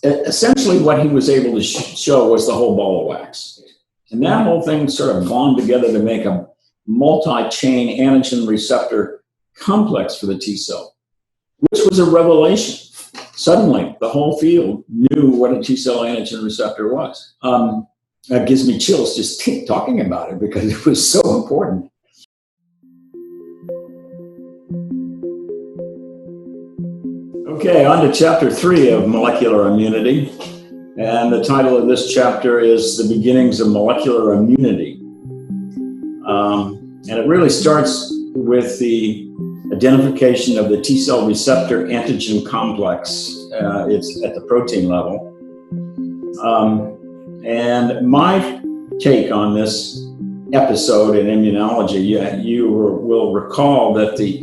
essentially what he was able to show was the whole ball of wax. And that whole thing sort of bound together to make a multi-chain antigen receptor complex for the T cell, which was a revelation. Suddenly, the whole field knew what a T cell antigen receptor was. That gives me chills just talking about it because it was so important. Okay, on to chapter 3 of molecular immunity. And the title of this chapter is The Beginnings of Molecular Immunity. And it really starts with the identification of the Tcell receptor antigen complex. It's at the protein level. And my take on this episode in immunology, you will recall that the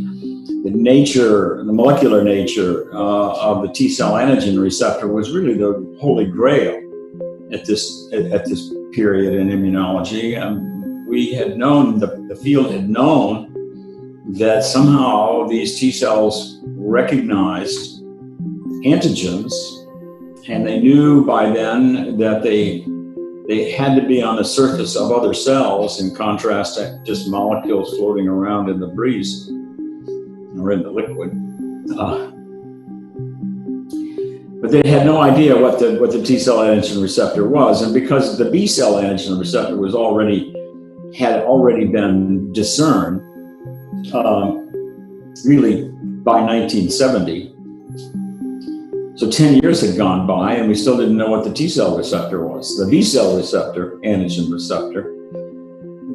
molecular nature of the T-cell antigen receptor was really the holy grail at this period in immunology. We had known, the field had known that somehow these T cells recognized antigens, and they knew by then that they had to be on the surface of other cells, in contrast to just molecules floating around in the breeze or in the liquid. But they had no idea what the T-cell antigen receptor was, and because the B-cell antigen receptor had already been discerned, really by 1970. So 10 years had gone by and we still didn't know what the T-cell receptor was. The B-cell receptor, antigen receptor,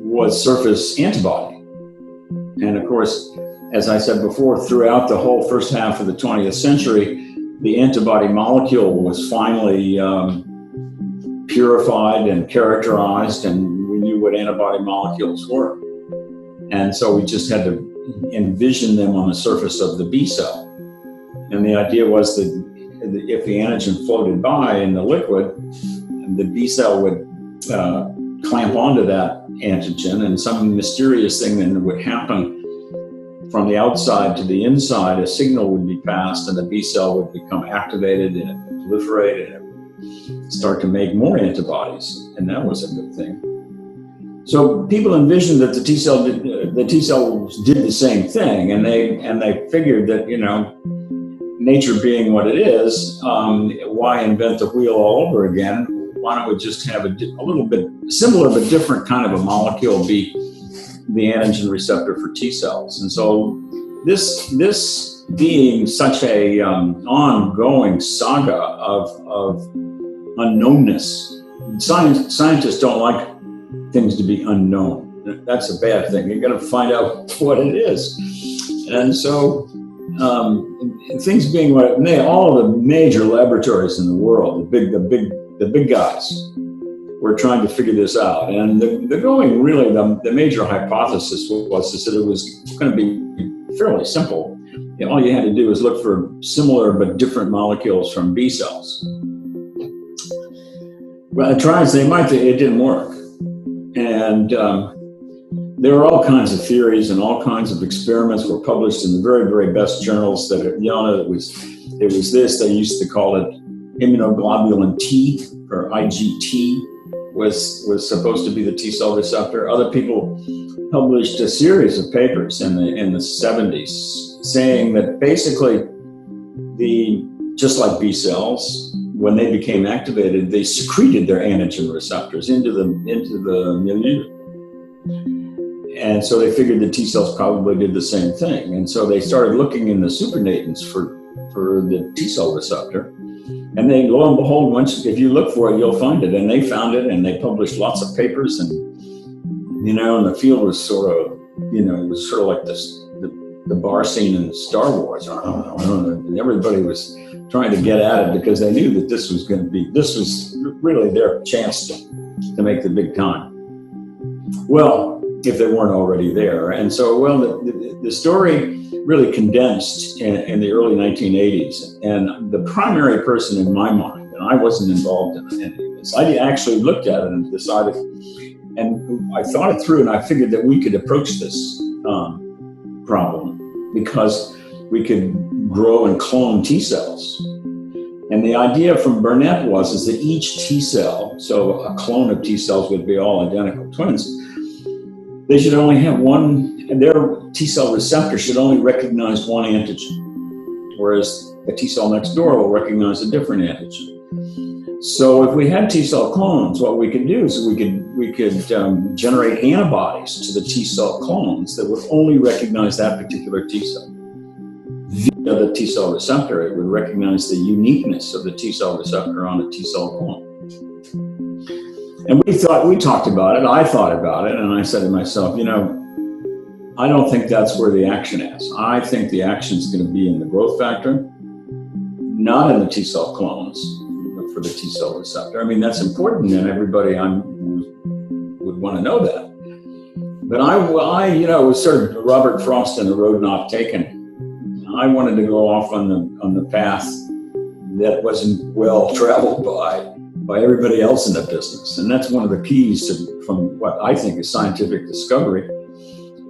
was surface antibody. And of course, as I said before, throughout the whole first half of the 20th century, the antibody molecule was finally purified and characterized, and we knew what antibody molecules were. And so we just had to envision them on the surface of the B cell. And the idea was that if the antigen floated by in the liquid, the B cell would clamp onto that antigen, and some mysterious thing then would happen from the outside to the inside. A signal would be passed, and the B cell would become activated, and it would proliferate, and it would start to make more antibodies, and that was a good thing. So people envisioned that the T cells did the same thing, and they figured that, nature being what it is, why invent the wheel all over again? Why don't we just have a little bit similar but different kind of a molecule be the antigen receptor for T cells? And so this being such a ongoing saga of unknownness, scientists don't like things to be unknown. That's a bad thing. You got to find out what it is. And so things being what all of the major laboratories in the world, the big guys, were trying to figure this out. And the major hypothesis was that it was going to be fairly simple. All you had to do was look for similar but different molecules from B cells. Well, I tried, it didn't work. And there were all kinds of theories, and all kinds of experiments were published in the very, very best journals. It was this, they used to call it immunoglobulin T, or IgT, was supposed to be the T cell receptor. Other people published a series of papers in the 70s saying that basically just like B cells, when they became activated, they secreted their antigen receptors into the milieu. And so they figured the T cells probably did the same thing. And so they started looking in the supernatants for the T cell receptor. And they, lo and behold, if you look for it, you'll find it. And they found it, and they published lots of papers. And, and the field was sort of, it was sort of like the bar scene in Star Wars. I don't know. And everybody was trying to get at it because they knew that this was really their chance to make the big time. Well, if they weren't already there. And so, the story really condensed in the early 1980s. And the primary person in my mind, and I wasn't involved in any of this, I actually looked at it and decided, and I thought it through, and I figured that we could approach this problem because we could grow and clone T cells. And the idea from Burnett is that each T cell, so a clone of T cells would be all identical twins, they should only have one, and their T-cell receptor should only recognize one antigen, whereas the T-cell next door will recognize a different antigen. So if we had T-cell clones, what we could do is we could generate antibodies to the T-cell clones that would only recognize that particular T-cell. Via the T-cell receptor, it would recognize the uniqueness of the T-cell receptor on a T-cell clone. And we talked about it, I thought about it, and I said to myself, I don't think that's where the action is. I think the action is going to be in the growth factor, not in the T-cell clones for the T-cell receptor. I mean, that's important, and everybody would want to know that. But I was sort of Robert Frost and the Road Not Taken. I wanted to go off on the path that wasn't well traveled by everybody else in the business. And that's one of the keys from what I think is scientific discovery.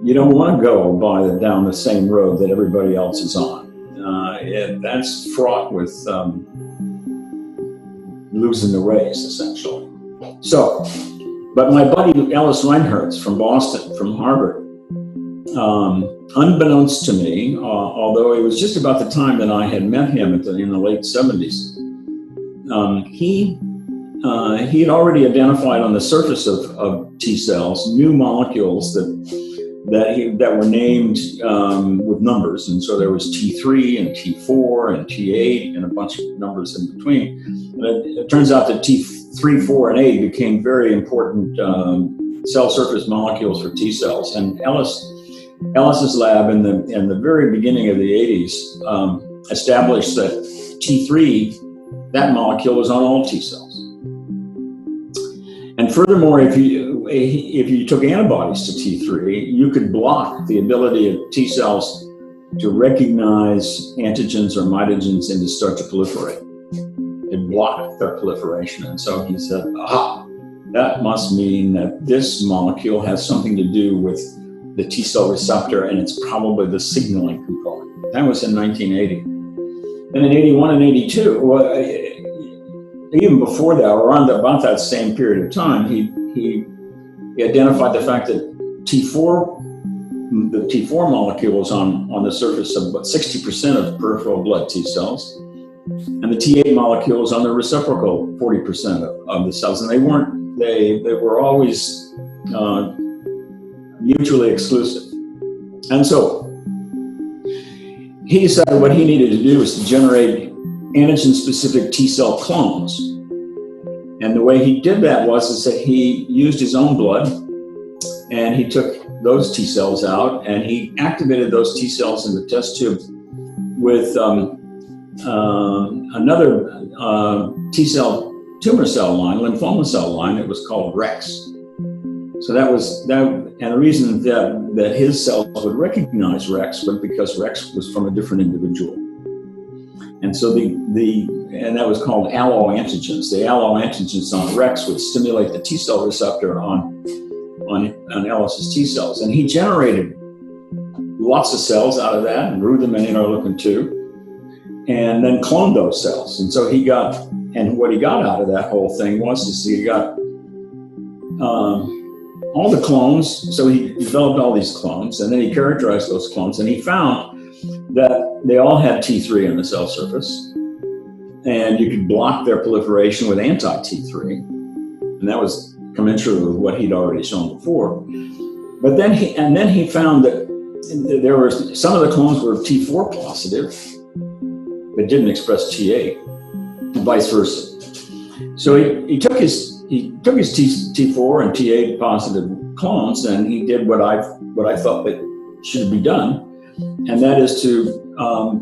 You don't want to go down the same road that everybody else is on. That's fraught with losing the race, essentially. So, but my buddy Ellis Lanterns from Boston, from Harvard, unbeknownst to me, although it was just about the time that I had met him in the late 70s, he had already identified on the surface of T cells new molecules that were named with numbers, and so there was T3 and T4 and T8 and a bunch of numbers in between. And it turns out that T3, 4, and 8 became very important cell surface molecules for T cells. And Ellis's lab in the very beginning of the 80s established that T3, that molecule, was on all T cells. And furthermore, if you took antibodies to T3, you could block the ability of T cells to recognize antigens or mitogens and to start to proliferate. It blocked their proliferation. And so he said, that must mean that this molecule has something to do with the T-cell receptor, and it's probably the signaling component. That was in 1980. And in 81 and 82, even before that, around about that same period of time, he identified the fact that the T4 molecule is on the surface of about 60% of peripheral blood T cells, and the T8 molecule is on the reciprocal 40% of the cells, and they were always mutually exclusive. And so he decided what he needed to do was to generate antigen-specific T-cell clones. And the way he did that is that he used his own blood, and he took those T cells out, and he activated those T cells in the test tube with another T-cell tumor cell line, lymphoma cell line. It was called REX. So that, and the reason that his cells would recognize REX was because REX was from a different individual. And so and that was called alloantigens. The alloantigens on REX would stimulate the T-cell receptor on Ellis's T cells. And he generated lots of cells out of that and grew them in interleukin-2 and then cloned those cells. And so what he got out of that whole thing was he got all the clones. So he developed all these clones, and then he characterized those clones, and he found that they all had T3 on the cell surface, and you could block their proliferation with anti-T3, and that was commensurate with what he'd already shown before. But then he found that there were some of the clones were T4 positive, but didn't express T8, and vice versa. So he took his T4 and T8 positive clones, and he did what I thought that should be done. And that is to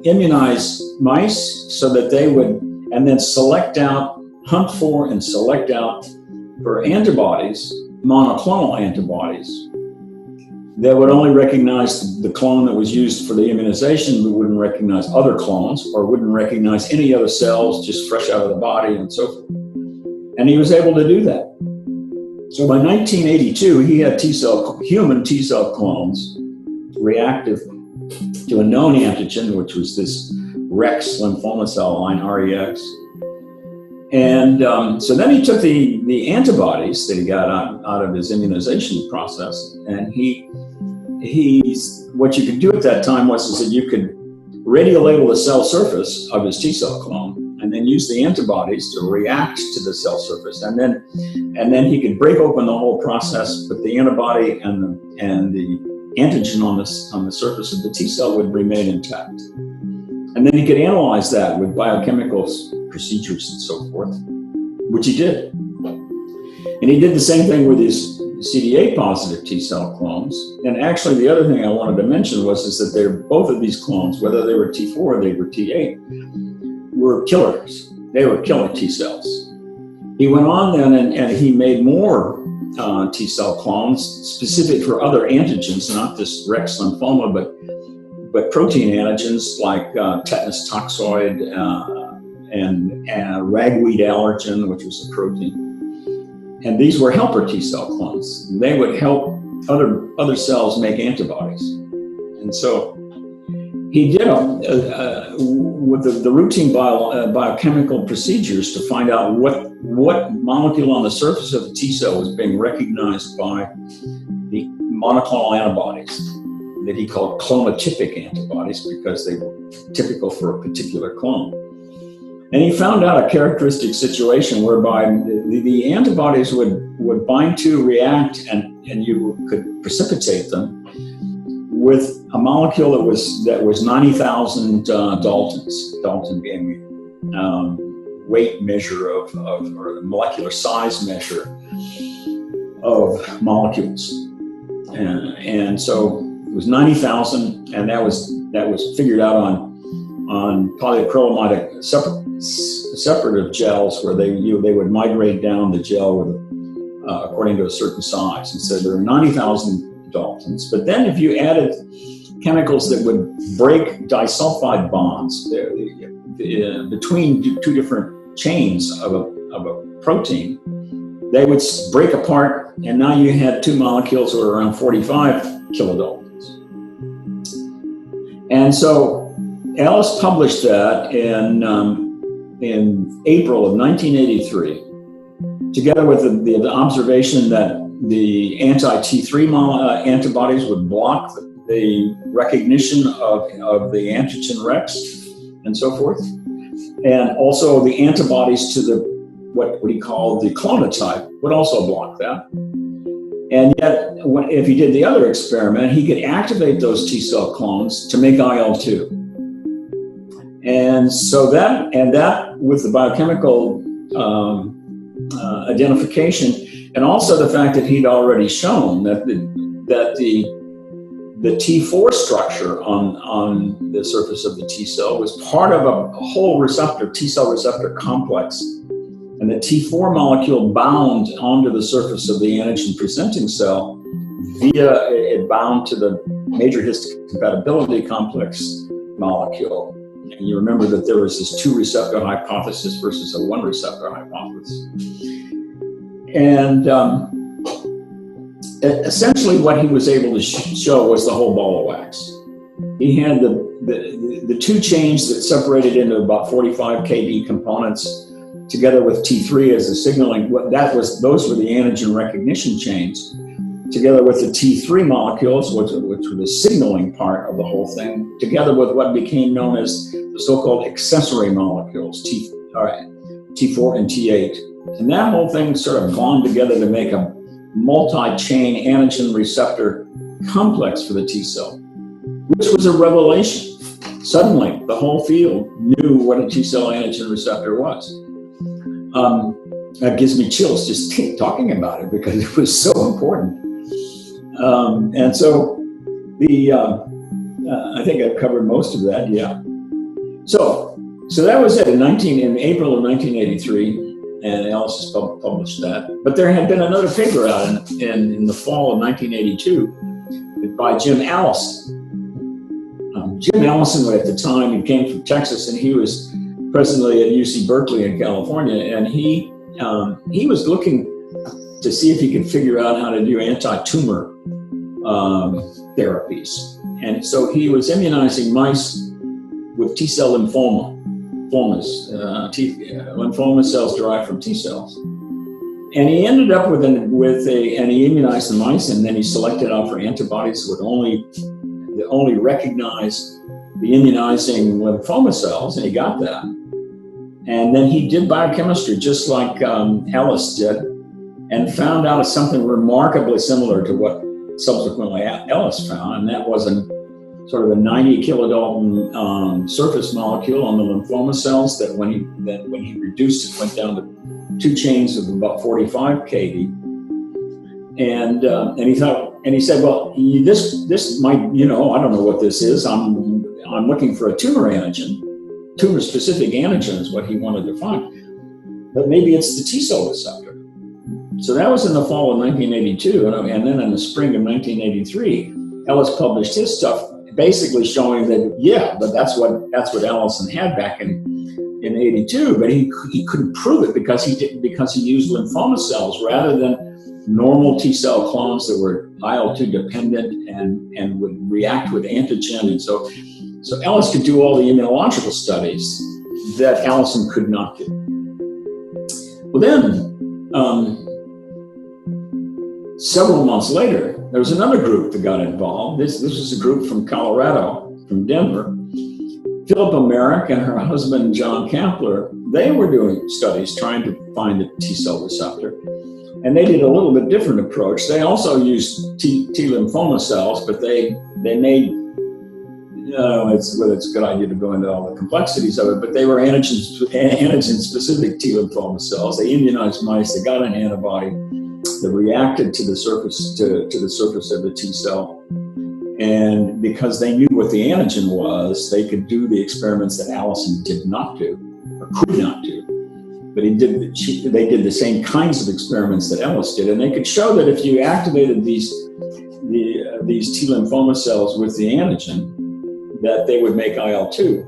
immunize mice so that they would, and then hunt for and select out for antibodies, monoclonal antibodies, that would only recognize the clone that was used for the immunization, but wouldn't recognize other clones or wouldn't recognize any other cells just fresh out of the body and so forth. And he was able to do that. So by 1982, he had human T-cell clones reactive to a known antigen, which was this REX lymphoma cell line, REX, And so then he took the antibodies that he got out of his immunization process, and what you could do at that time was that you could radiolabel the cell surface of his T-cell clone, and then use the antibodies to react to the cell surface, and then he could break open the whole process, but the antibody and the antigen on the surface of the T-cell would remain intact. And then he could analyze that with biochemical procedures and so forth, which he did. And he did the same thing with his CD8 positive T-cell clones. And actually, the other thing I wanted to mention is that both of these clones, whether they were T4 or they were T8, were killers. They were killer T-cells. He went on then and he made more T-cell clones specific for other antigens, not just Rex lymphoma, but protein antigens like tetanus toxoid and ragweed allergen, which was a protein. And these were helper T-cell clones. They would help other cells make antibodies. And so he did with the routine biochemical procedures to find out what molecule on the surface of the T-cell was being recognized by the monoclonal antibodies that he called clonotypic antibodies, because they were typical for a particular clone. And he found out a characteristic situation whereby the antibodies would bind to, react, and you could precipitate them with a molecule that was 90,000 Daltons. Dalton being weight measure or the molecular size measure of molecules, and so it was 90,000, and that was figured out on polyacrylamide separative gels, where they would migrate down the gel according to a certain size. And so there are 90,000 Daltons. But then if you added chemicals that would break disulfide bonds between two different chains of a protein, they would break apart, and now you had two molecules that were around 45 kilodaltons. And so Ellis published that in April of 1983, together with the observation that the anti-T3 antibodies would block the recognition of the antigen Rex and so forth, and also the antibodies to what he called the clonotype would also block that. And yet, if he did the other experiment, he could activate those T-cell clones to make IL2. And so that with the biochemical identification, and also the fact that he'd already shown that the T4 structure on the surface of the T cell was part of a whole receptor, Tcell receptor complex, and the T4 molecule bound onto the surface of the antigen presenting cell via it bound to the major histocompatibility complex molecule. And you remember that there was this 2 receptor hypothesis versus a 1 receptor hypothesis. And essentially what he was able to show was the whole ball of wax. He had the 2 chains that separated into about 45 kD components together with T3 as a signaling. Those were the antigen recognition chains, together with the T3 molecules, which were the signaling part of the whole thing, together with what became known as the so-called accessory molecules, T4 and T8. And that whole thing sort of bound together to make a multi-chain antigen receptor complex for the T cell, which was a revelation. Suddenly, the whole field knew what a T cell antigen receptor was. That gives me chills just talking about it, because it was so important. And so I think I've covered most of that. Yeah. So that was it in April of 1983, and Ellis published that. But there had been another paper out in the fall of 1982 by Jim Allison. Jim Allison, at the time, he came from Texas, and he was presently at UC Berkeley in California, and he was looking to see if he could figure out how to do anti-tumor therapies. And so he was immunizing mice with T-cell lymphoma. lymphomas, lymphoma cells derived from T cells. And he ended up and he immunized the mice, and then he selected out for antibodies that only recognize the immunizing lymphoma cells, and he got that. And then he did biochemistry just like Ellis did, and found out something remarkably similar to what subsequently Ellis found, and that was sort of a 90 kilodalton surface molecule on the lymphoma cells that when he reduced it, went down to 2 chains of about 45 kD. And he said, well, this might, I don't know what this is. I'm looking for a tumor antigen. Tumor-specific antigen is what he wanted to find. But maybe it's the Tcell receptor. So that was in the fall of 1982. And then in the spring of 1983, Ellis published his stuff, basically showing that, but that's what Allison had back in 82, but he couldn't prove it because he used lymphoma cells rather than normal T cell clones that were IL2 dependent and would react with antigen. And so Ellis could do all the immunological studies that Allison could not do. Well, then, several months later, there was another group that got involved. This was a group from Colorado, from Denver. Philippa Merrick and her husband, John Keller, they were doing studies trying to find the Tcell receptor. And they did a little bit different approach. They also used T lymphoma cells, but they made, it's a good idea to go into all the complexities of it, but they were antigen-specific T lymphoma cells. They immunized mice, they got an antibody that reacted to the surface of the T cell. And because they knew what the antigen was, they could do the experiments that Allison did not do, or could not do. But they did the same kinds of experiments that Ellis did, and they could show that if you activated these T lymphoma cells with the antigen, that they would make IL2.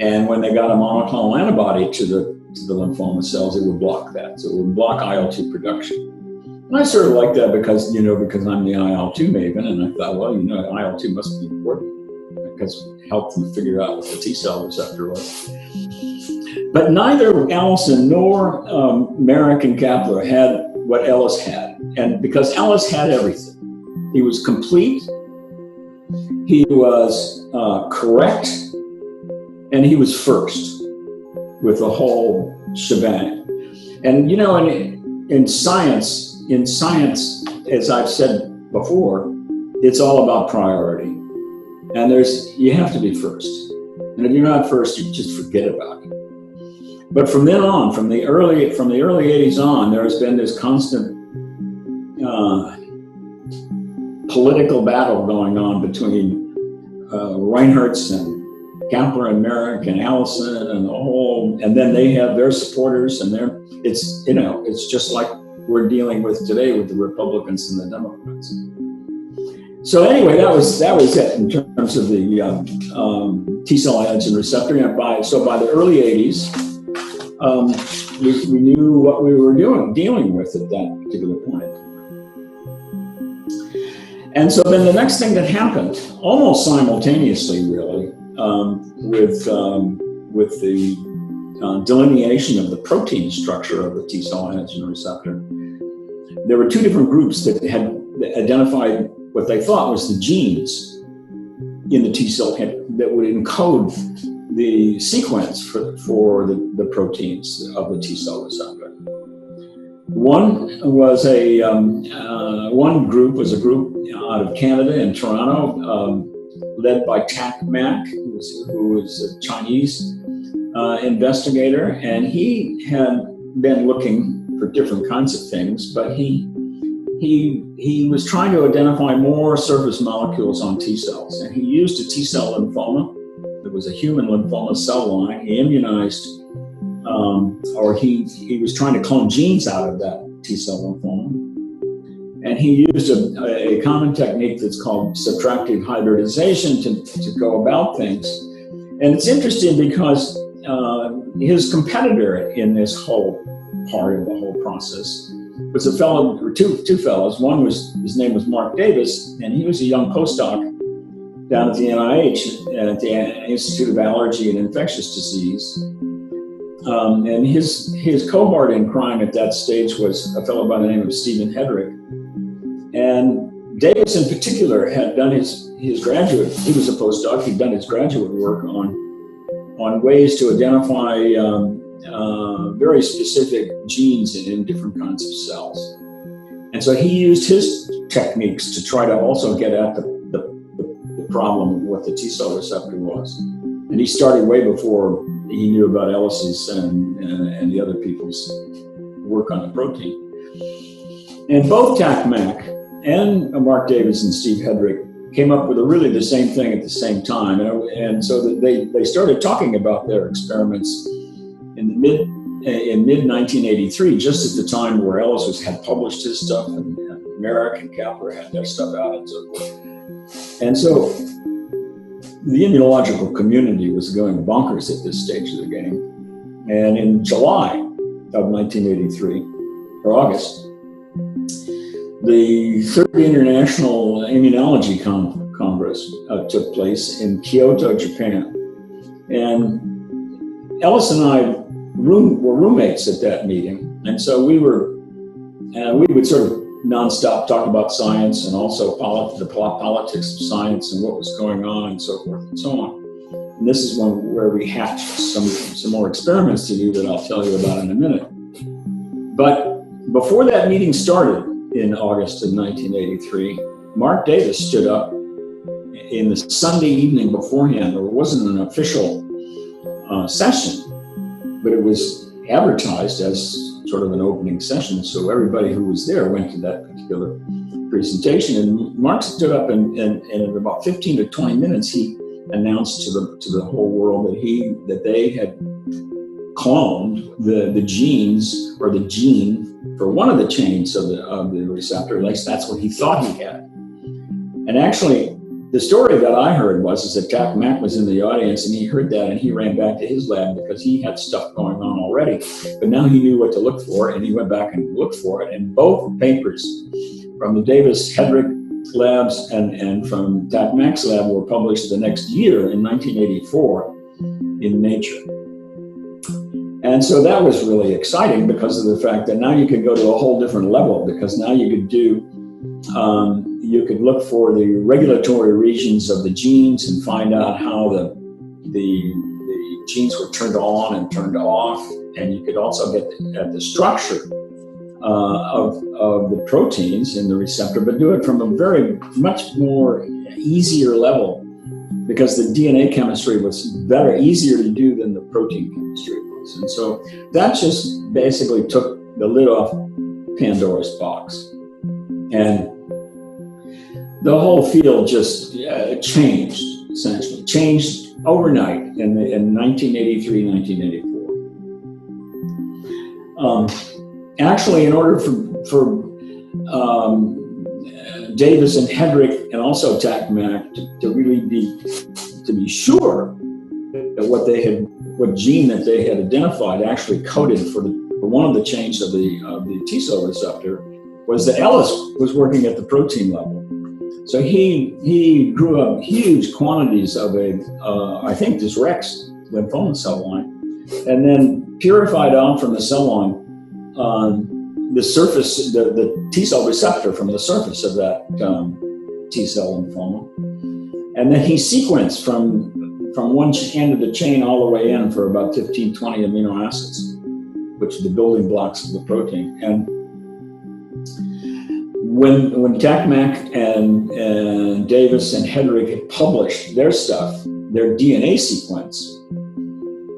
And when they got a monoclonal antibody to the lymphoma cells, it would block that. So it would block IL2 production. And I sort of like that because I'm the IL2 maven, and I thought, well, IL2 must be important because it helped them figure out what the Tcell receptor was. But neither Allison nor Merrick and Keller had what Ellis had. And because Ellis had everything, he was complete, he was correct, and he was first with the whole shebang. And in science, as I've said before, it's all about priority. And you have to be first. And if you're not first, you just forget about it. But from then on, from the early 80s on, there has been this constant political battle going on between Reinhardt's and Keller and Merrick and Allison and then they have their supporters, and it's just like we're dealing with today with the Republicans and the Democrats. So anyway, that was it in terms of the Tcell antigen receptor. And by the early 80s, we knew what we were dealing with at that particular point. And so then the next thing that happened, almost simultaneously, really, with the delineation of the protein structure of the Tcell antigen receptor, there were 2 different groups that had identified what they thought was the genes in the T cell that would encode the sequence for the proteins of the Tcell receptor. One group was a group out of Canada in Toronto, led by Tak Mak, who was a Chinese investigator, and he had been looking for different kinds of things, but he was trying to identify more surface molecules on T cells, and he used a T cell lymphoma. It was a human lymphoma cell line. He immunized, he was trying to clone genes out of that T cell lymphoma. And he used a common technique that's called subtractive hybridization to go about things. And it's interesting because his competitor in this whole part of the whole process was a fellow, or two fellows. One was, his name was Mark Davis, and he was a young postdoc down at the NIH, at the Institute of Allergy and Infectious Disease. And his cohort in crime at that stage was a fellow by the name of Stephen Hedrick. And Davis in particular had done his graduate, he was a postdoc, he'd done his graduate work on ways to identify very specific genes in different kinds of cells. And so he used his techniques to try to also get at the problem of what the Tcell receptor was. And he started way before he knew about Ellis's and the other people's work on the protein. And both TAC-MAC and Mark Davis and Steve Hedrick came up with really the same thing at the same time. And so that they started talking about their experiments in mid-1983, just at the time where Ellis had published his stuff and Merrick and Keller had their stuff out and so forth. And so the immunological community was going bonkers at this stage of the game. And in July of 1983, or August, the Third International Immunology Congress took place in Kyoto, Japan. And Ellis and I were roommates at that meeting. And so we would sort of nonstop talk about science and also the politics of science and what was going on and so forth and so on. And this is where we hatched some more experiments to do that I'll tell you about in a minute. But before that meeting started in August of 1983, Mark Davis stood up in the Sunday evening beforehand. It wasn't an official session, but it was advertised as sort of an opening session, so everybody who was there went to that particular presentation. And Mark stood up and in about 15 to 20 minutes, he announced to the whole world that they had cloned the genes, or the gene for one of the chains of the receptor. At least that's what he thought he had. And actually, the story that I heard is that TAC-MAC was in the audience, and he heard that and he ran back to his lab because he had stuff going on already. But now he knew what to look for, and he went back and looked for it. And both papers from the Davis-Hedrick labs and from TAC-MAC's lab were published the next year in 1984 in Nature. And so that was really exciting because of the fact that now you could go to a whole different level, because now you could do you could look for the regulatory regions of the genes and find out how the genes were turned on and turned off. And you could also get at the structure of the proteins in the receptor, but do it from a very much more easier level, because the DNA chemistry was easier to do than the protein chemistry was. And so that just basically took the lid off Pandora's box. And the whole field just changed, essentially. Changed overnight in 1983, 1984. Actually, in order for Davis and Hedrick and also TAC-MAC to really be sure that what gene that they had identified actually coded for one of the chains of the Tcell receptor, was that Ellis was working at the protein level. So he grew up huge quantities of I think this Rex lymphoma cell line, and then purified out from the cell line the surface, the Tcell receptor from the surface of that T-cell lymphoma. And then he sequenced from one end of the chain all the way in for about 15, 20 amino acids, which are the building blocks of the protein. And when TAC-MAC and Davis and Hedrick had published their stuff, their DNA sequence,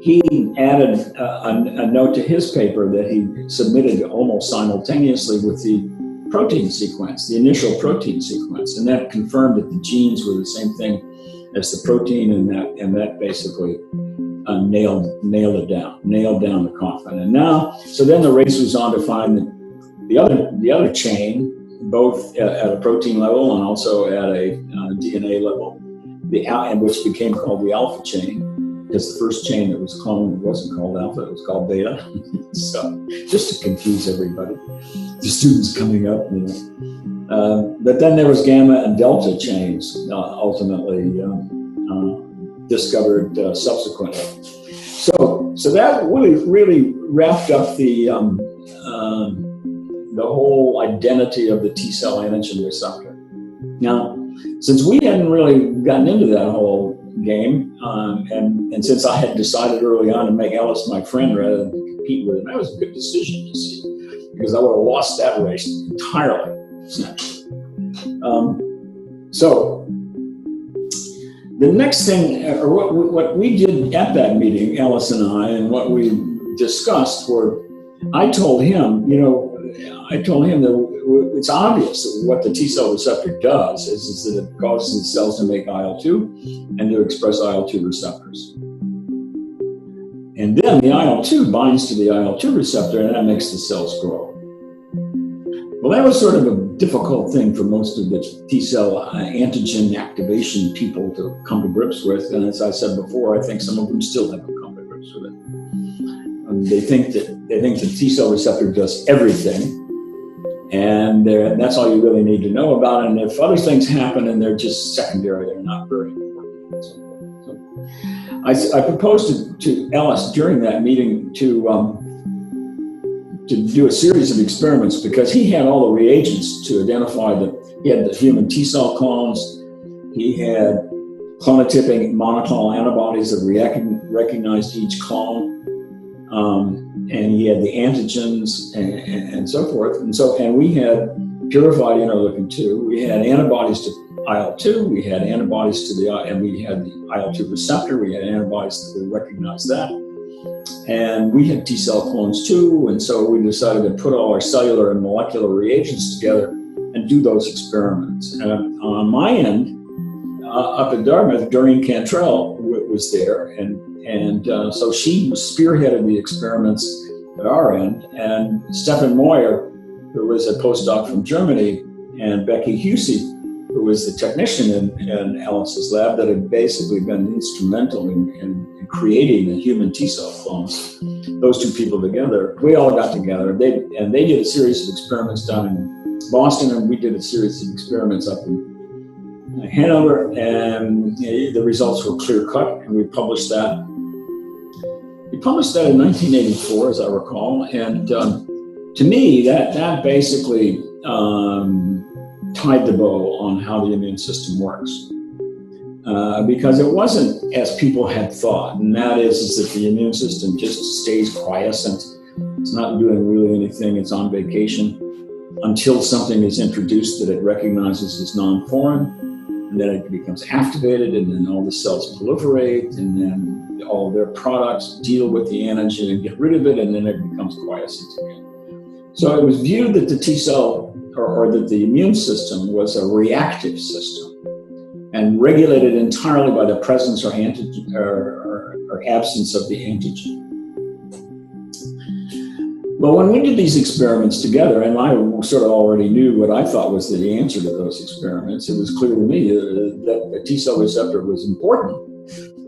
he added a note to his paper that he submitted almost simultaneously with the protein sequence, the initial protein sequence, and that confirmed that the genes were the same thing as the protein, and that basically nailed down the coffin. And now, so then the race was on to find the other chain, both at a protein level and also at a DNA level, which became called the alpha chain, because the first chain that was cloned wasn't called alpha, it was called beta. So just to confuse everybody, the students coming up, But then there was gamma and delta chains, ultimately discovered subsequently. So that really wrapped up the whole identity of the T-cell antigen receptor. Now, since we hadn't really gotten into that whole game, and since I had decided early on to make Ellis my friend rather than compete with him, that was a good decision, you see, because I would have lost that race entirely. So the next thing, or what we did at that meeting, Ellis and I, and what we discussed were, I told him that it's obvious that what the T-cell receptor does is that it causes the cells to make IL-2 and to express IL-2 receptors. And then the IL-2 binds to the IL-2 receptor, and that makes the cells grow. Well, that was sort of a difficult thing for most of the T-cell antigen activation people to come to grips with. And as I said before, I think some of them still haven't come to grips with it. They think that the T-cell receptor does everything, and that's all you really need to know about it. And if other things happen and they're just secondary, they're not very important. So I proposed to Ellis during that meeting to do a series of experiments, because he had all the reagents to identify he had the human T-cell clones, he had clonotyping monoclonal antibodies that recognized each clone, and he had the antigens and so forth. And we had purified interleukin-2, we had antibodies to IL-2, we had antibodies to and we had the IL-2 receptor, we had antibodies that would recognize that. And we had T-cell clones too, and so we decided to put all our cellular and molecular reagents together and do those experiments. And on my end, up at Dartmouth, Doreen Cantrell was there, and so she spearheaded the experiments at our end, and Stefan Moyer, who was a postdoc from Germany, and Becky Husey, who was the technician in Ellis's lab that had basically been instrumental in creating the human T-cell clones. Those two people together, we all got together. They did a series of experiments down in Boston, and we did a series of experiments up in Hanover, and the results were clear-cut, and we published that. We published that in 1984, as I recall, and to me, that basically tied the bow on how the immune system works. Because it wasn't as people had thought, and that is that the immune system just stays quiescent. It's not doing really anything, it's on vacation until something is introduced that it recognizes as non-foreign, and then it becomes activated, and then all the cells proliferate, and then all their products deal with the antigen and get rid of it, and then it becomes quiescent again. So it was viewed that the T-cell or that the immune system was a reactive system and regulated entirely by the presence or absence of the antigen. Well, when we did these experiments together, and I sort of already knew what I thought was the answer to those experiments, it was clear to me that the T-cell receptor was important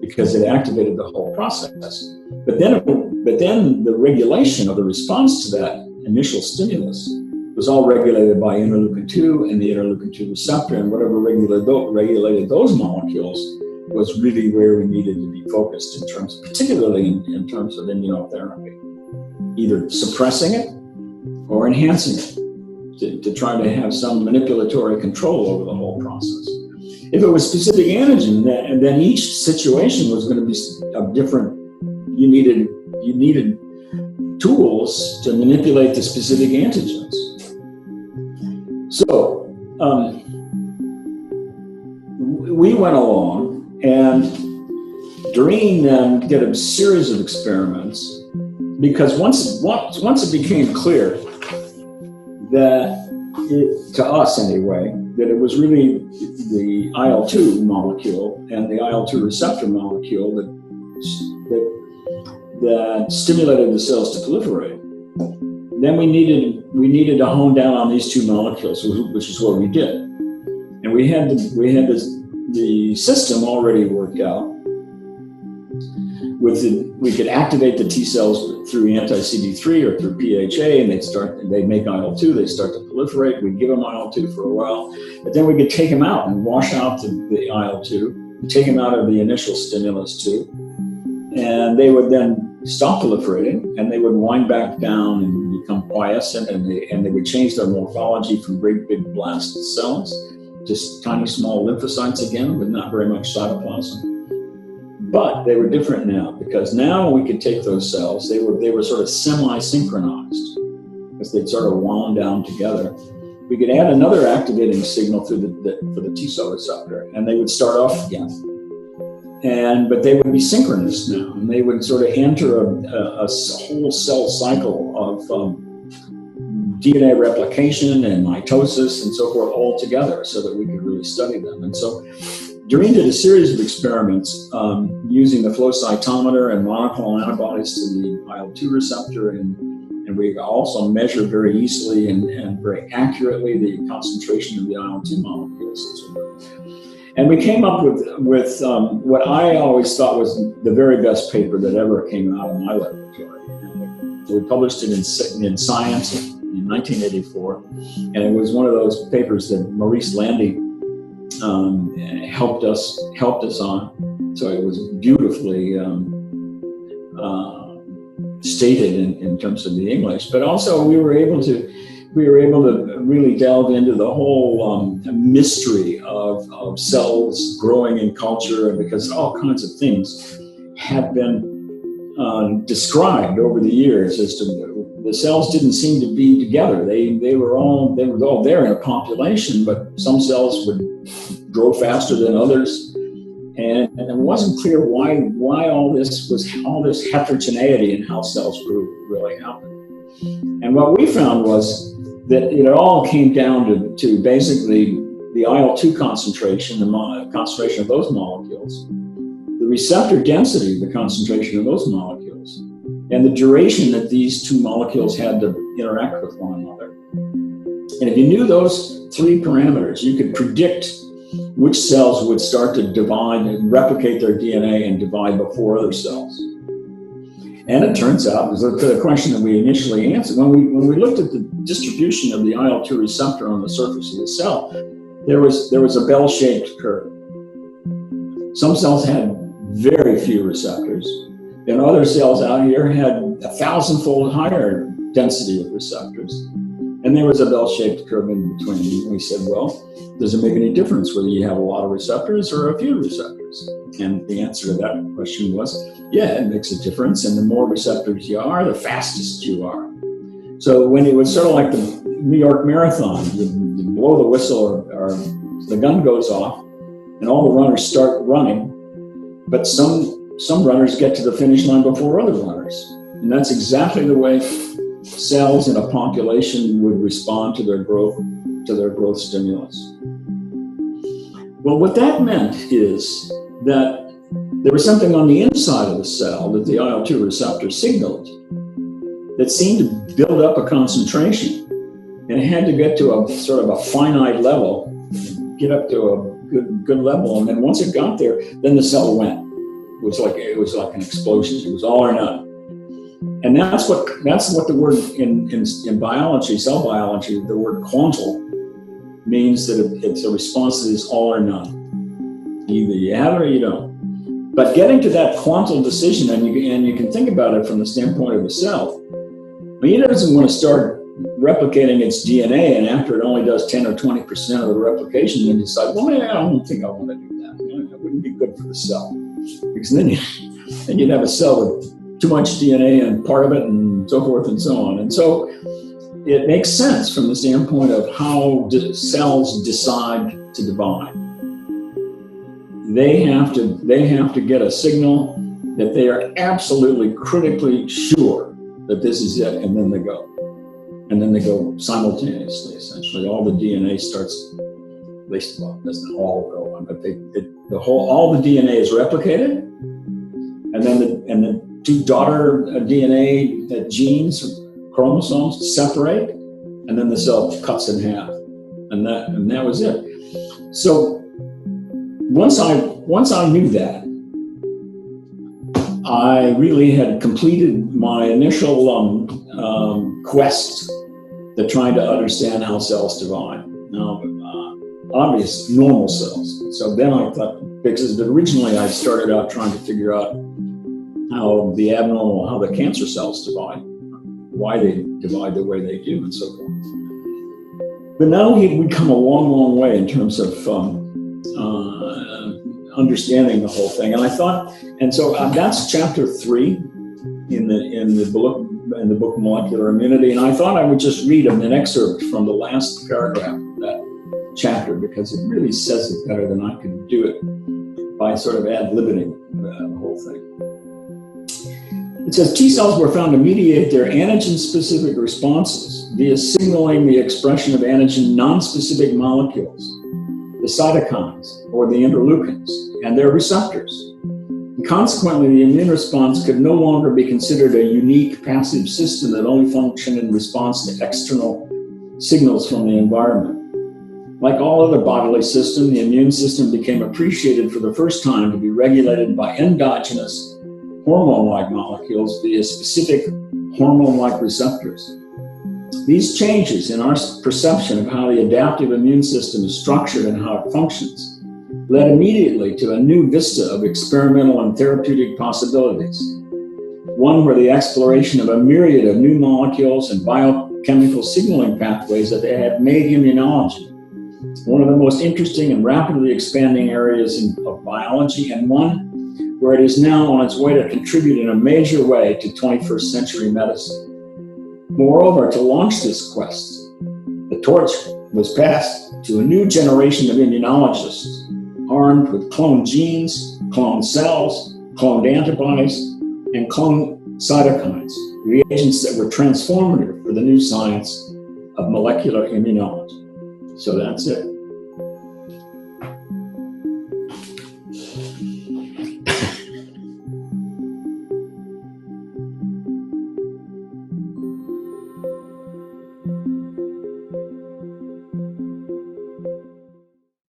because it activated the whole process. But then the regulation of the response to that initial stimulus was all regulated by interleukin-2 and the interleukin-2 receptor, and whatever regulated those molecules was really where we needed to be focused particularly in terms of immunotherapy, either suppressing it or enhancing it to try to have some manipulatory control over the whole process. If it was specific antigen, then each situation was going to be different. You needed tools to manipulate the specific antigens. So we went along, and Doreen then did a series of experiments, because once it became clear that to us anyway, that it was really the IL-2 molecule and the IL-2 receptor molecule that stimulated the cells to proliferate. Then we needed to hone down on these two molecules, which is what we did. And we had the system already worked out. we could activate the T cells through anti-CD3 or through PHA, and they'd make IL2, they start to proliferate. We'd give them IL2 for a while, but then we could take them out and wash out the IL2, take them out of the initial stimulus too, and they would then stop proliferating, and they would wind back down and become quiescent, and they would change their morphology from great big blast cells, just tiny small lymphocytes again with not very much cytoplasm. But they were different now, because now we could take those cells, they were sort of semi-synchronized, because they'd sort of wound down together. We could add another activating signal for the Tcell receptor, and they would start off again. But they would be synchronous now, and they would sort of enter a whole cell cycle of DNA replication and mitosis and so forth all together, so that we could really study them. And so Doreen did a series of experiments using the flow cytometer and monoclonal antibodies to the IL2 receptor, and we also measured very easily and very accurately the concentration of the IL2 molecules. And we came up with what I always thought was the very best paper that ever came out of my laboratory. And we published it in Science in 1984, and it was one of those papers that Maurice Landy helped us on. So it was beautifully stated in terms of the English, but also we were able to really delve into the whole mystery of cells growing in culture, because all kinds of things have been described over the years as to the cells didn't seem to be together. They were all there in a population, but some cells would grow faster than others, and it wasn't clear why all this heterogeneity in how cells grew really happened. And what we found was that it all came down to basically the IL2 concentration, the concentration of those molecules, the receptor density, the concentration of those molecules, and the duration that these two molecules had to interact with one another. And if you knew those three parameters, you could predict which cells would start to divide and replicate their DNA and divide before other cells. And it turns out, the question that we initially answered, when we looked at the distribution of the IL2 receptor on the surface of the cell, there was a bell-shaped curve. Some cells had very few receptors, and other cells out here had 1,000-fold higher density of receptors. And there was a bell-shaped curve in between. And we said, well, does it make any difference whether you have a lot of receptors or a few receptors? And the answer to that question was, yeah, it makes a difference. And the more receptors you are, the fastest you are. So when it was sort of like the New York Marathon, you blow the whistle or the gun goes off and all the runners start running, but some runners get to the finish line before other runners. And that's exactly the way cells in a population would respond to their growth stimulus. Well, what that meant is that there was something on the inside of the cell that the IL2 receptor signaled that seemed to build up a concentration, and it had to get to a sort of a finite level, get up to a good level, and then once it got there, then the cell went. It was like an explosion. It was all or none. And that's what the word in biology, cell biology, the word quantal means, that it's a response that is all or none. Either you have it or you don't. But getting to that quantal decision, and you can think about it from the standpoint of the cell. I mean, it doesn't want to start replicating its DNA, and after it only does 10 or 20% of the replication, then decide, well, I don't think I want to do that. It wouldn't be good for the cell. Because then you'd have a cell with too much DNA and part of it and so forth and so on. And so it makes sense from the standpoint of how cells decide to divide. They have to get a signal that they are absolutely critically sure that this is it, and then they go. And then they go simultaneously, essentially. All the DNA starts, at least, well, it doesn't all go on, but all the DNA is replicated, and then the two daughter DNA genes, chromosomes, separate, and then the cell cuts in half, and that was it. So once I knew that, I really had completed my initial quest to trying to understand how cells divide. Now, obvious normal cells. So then I thought, because originally I started out trying to figure out how the cancer cells divide, why they divide the way they do, and so forth. But now we'd come a long, long way in terms of understanding the whole thing. And I thought, and so that's chapter 3 in the book Molecular Immunity. And I thought I would just read an excerpt from the last paragraph of that chapter, because it really says it better than I could do it by sort of ad-libiting the whole thing. It says, T cells were found to mediate their antigen-specific responses via signaling the expression of antigen non-specific molecules, the cytokines or the interleukins, and their receptors. And consequently, the immune response could no longer be considered a unique passive system that only functioned in response to external signals from the environment. Like all other bodily systems, the immune system became appreciated for the first time to be regulated by endogenous hormone-like molecules via specific hormone-like receptors. These changes in our perception of how the adaptive immune system is structured and how it functions led immediately to a new vista of experimental and therapeutic possibilities, one where the exploration of a myriad of new molecules and biochemical signaling pathways that they had made immunology one of the most interesting and rapidly expanding areas of biology, and one where it is now on its way to contribute in a major way to 21st century medicine. Moreover, to launch this quest, the torch was passed to a new generation of immunologists armed with cloned genes, cloned cells, cloned antibodies, and cloned cytokines, reagents that were transformative for the new science of molecular immunology. So that's it.